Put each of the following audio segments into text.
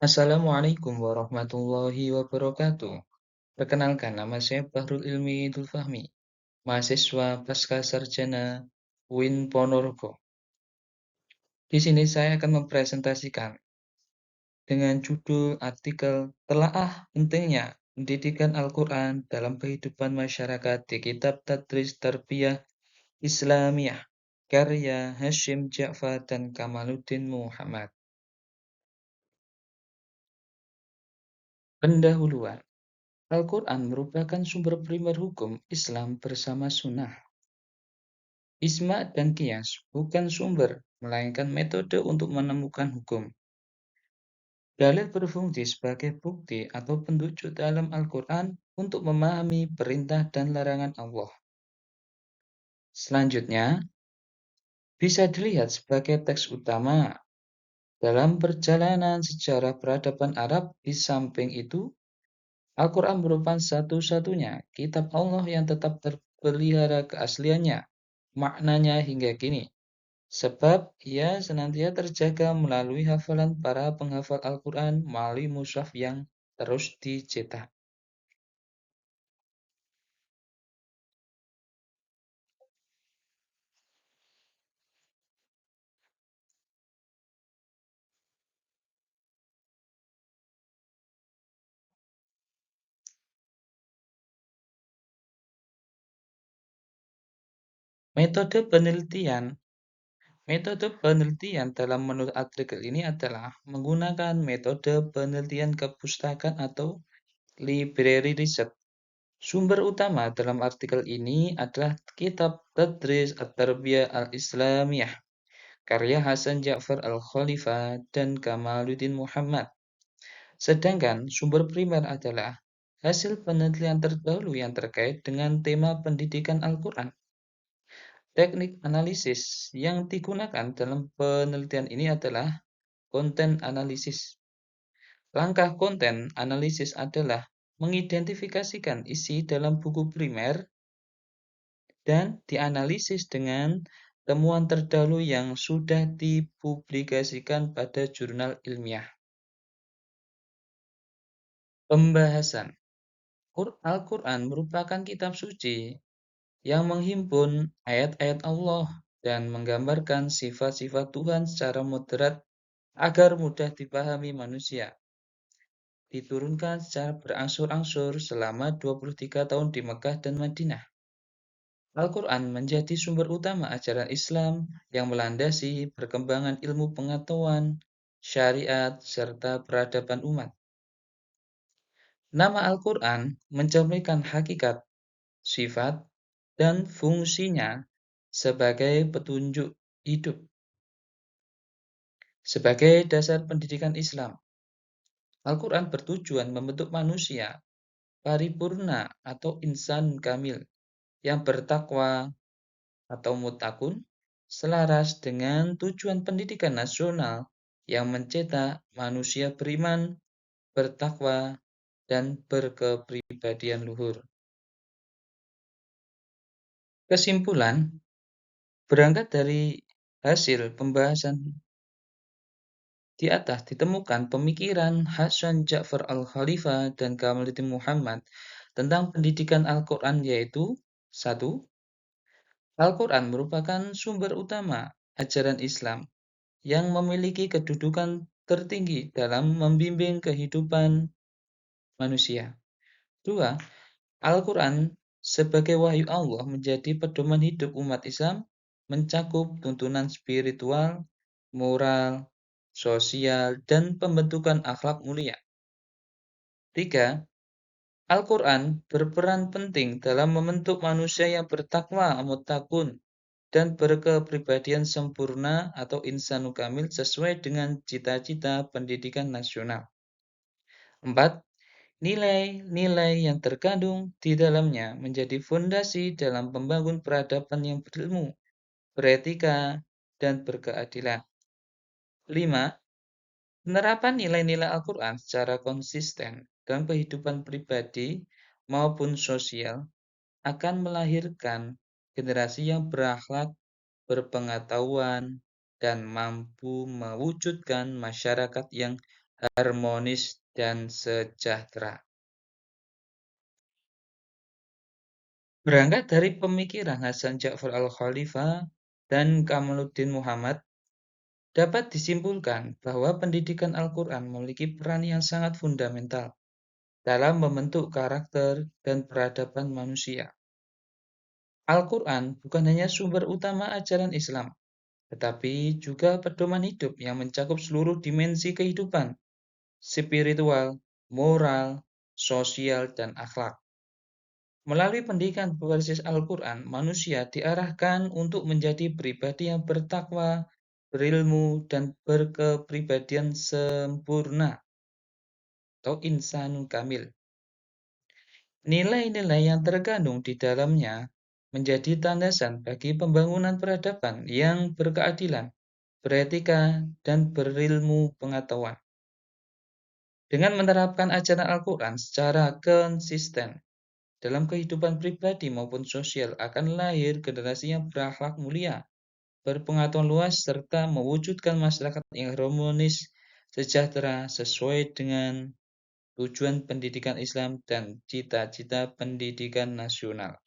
Assalamualaikum warahmatullahi wabarakatuh. Perkenalkan, nama saya Bahrul Ilmi Idul Fahmi, mahasiswa Pascasarjana UIN Ponorogo. Di sini saya akan mempresentasikan dengan judul artikel Telaah Pentingnya Pendidikan Al-Quran dalam Kehidupan Masyarakat di Kitab Tadris Tarbiyah Islamiyah, karya Hashim Ja'far dan Kamaluddin Muhammad. Pendahuluan. Al-Quran merupakan sumber primer hukum Islam bersama sunnah. Ijma' dan qiyas bukan sumber, melainkan metode untuk menemukan hukum. Dalil berfungsi sebagai bukti atau penunjuk dalam Al-Quran untuk memahami perintah dan larangan Allah. Selanjutnya, bisa dilihat sebagai teks utama dalam perjalanan sejarah peradaban Arab. Di samping itu, Al-Quran merupakan satu-satunya kitab Allah yang tetap terpelihara keasliannya, maknanya hingga kini. Sebab ia senantiasa terjaga melalui hafalan para penghafal Al-Quran melalui mushaf yang terus dicetak. Metode penelitian Metode penelitian dalam menurut artikel ini adalah menggunakan metode penelitian kepustakaan atau library research. Sumber utama dalam artikel ini adalah kitab Tadris At-Tarbiyah Al-Islamiyah, karya Hasan Ja'far Al-Khalifah dan Kamaluddin Muhammad. Sedangkan sumber primer adalah hasil penelitian terdahulu yang terkait dengan tema pendidikan Al-Quran. Teknik analisis yang digunakan dalam penelitian ini adalah konten analisis. Langkah konten analisis adalah mengidentifikasikan isi dalam buku primer dan dianalisis dengan temuan terdahulu yang sudah dipublikasikan pada jurnal ilmiah. Pembahasan. Al-Quran merupakan kitab suci yang menghimpun ayat-ayat Allah dan menggambarkan sifat-sifat Tuhan secara moderat agar mudah dipahami manusia. Diturunkan secara berangsur-angsur selama 23 tahun di Mekah dan Madinah. Al-Quran menjadi sumber utama ajaran Islam yang melandasi perkembangan ilmu pengetahuan, syariat, serta peradaban umat. Nama Al-Quran mencerminkan hakikat, sifat, dan fungsinya sebagai petunjuk hidup. Sebagai dasar pendidikan Islam, Al-Quran bertujuan membentuk manusia paripurna atau insan kamil yang bertakwa atau mutakun, selaras dengan tujuan pendidikan nasional yang mencetak manusia beriman, bertakwa, dan berkepribadian luhur. Kesimpulan, berangkat dari hasil pembahasan di atas ditemukan pemikiran Hasan Ja'far Al-Khalifah dan Kamaluddin Muhammad tentang pendidikan Al-Quran, yaitu 1. Al-Quran merupakan sumber utama ajaran Islam yang memiliki kedudukan tertinggi dalam membimbing kehidupan manusia. 2. Al-Quran sebagai wahyu Allah menjadi pedoman hidup umat Islam, mencakup tuntunan spiritual, moral, sosial, dan pembentukan akhlak mulia. 3. Al-Quran berperan penting dalam membentuk manusia yang bertakwa, muttaqun, dan berkepribadian sempurna atau insanu kamil sesuai dengan cita-cita pendidikan nasional. 4. Nilai-nilai yang terkandung di dalamnya menjadi fondasi dalam membangun peradaban yang berilmu, beretika, dan berkeadilan. 5. Penerapan nilai-nilai Al-Quran secara konsisten dalam kehidupan pribadi maupun sosial akan melahirkan generasi yang berakhlak, berpengetahuan, dan mampu mewujudkan masyarakat yang harmonis, dan sejahtera. Berangkat dari pemikiran Hasan Ja'far al-Khalifah dan Kamaluddin Muhammad, dapat disimpulkan bahwa pendidikan Al-Quran memiliki peran yang sangat fundamental dalam membentuk karakter dan peradaban manusia. Al-Quran bukan hanya sumber utama ajaran Islam, tetapi juga pedoman hidup yang mencakup seluruh dimensi kehidupan, spiritual, moral, sosial, dan akhlak. Melalui pendidikan berbasis Al-Quran, manusia diarahkan untuk menjadi pribadi yang bertakwa, berilmu, dan berkepribadian sempurna atau insanun kamil. Nilai-nilai yang terkandung di dalamnya menjadi landasan bagi pembangunan peradaban yang berkeadilan, beretika, dan berilmu pengetahuan. Dengan menerapkan ajaran Al-Quran secara konsisten dalam kehidupan pribadi maupun sosial, akan lahir generasi yang berakhlak mulia, berpengetahuan luas, serta mewujudkan masyarakat yang harmonis, sejahtera, sesuai dengan tujuan pendidikan Islam dan cita-cita pendidikan nasional.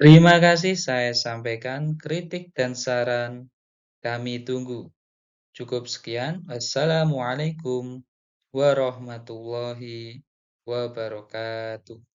Terima kasih, saya sampaikan kritik dan saran kami tunggu. Cukup sekian. Wassalamualaikum warahmatullahi wabarakatuh.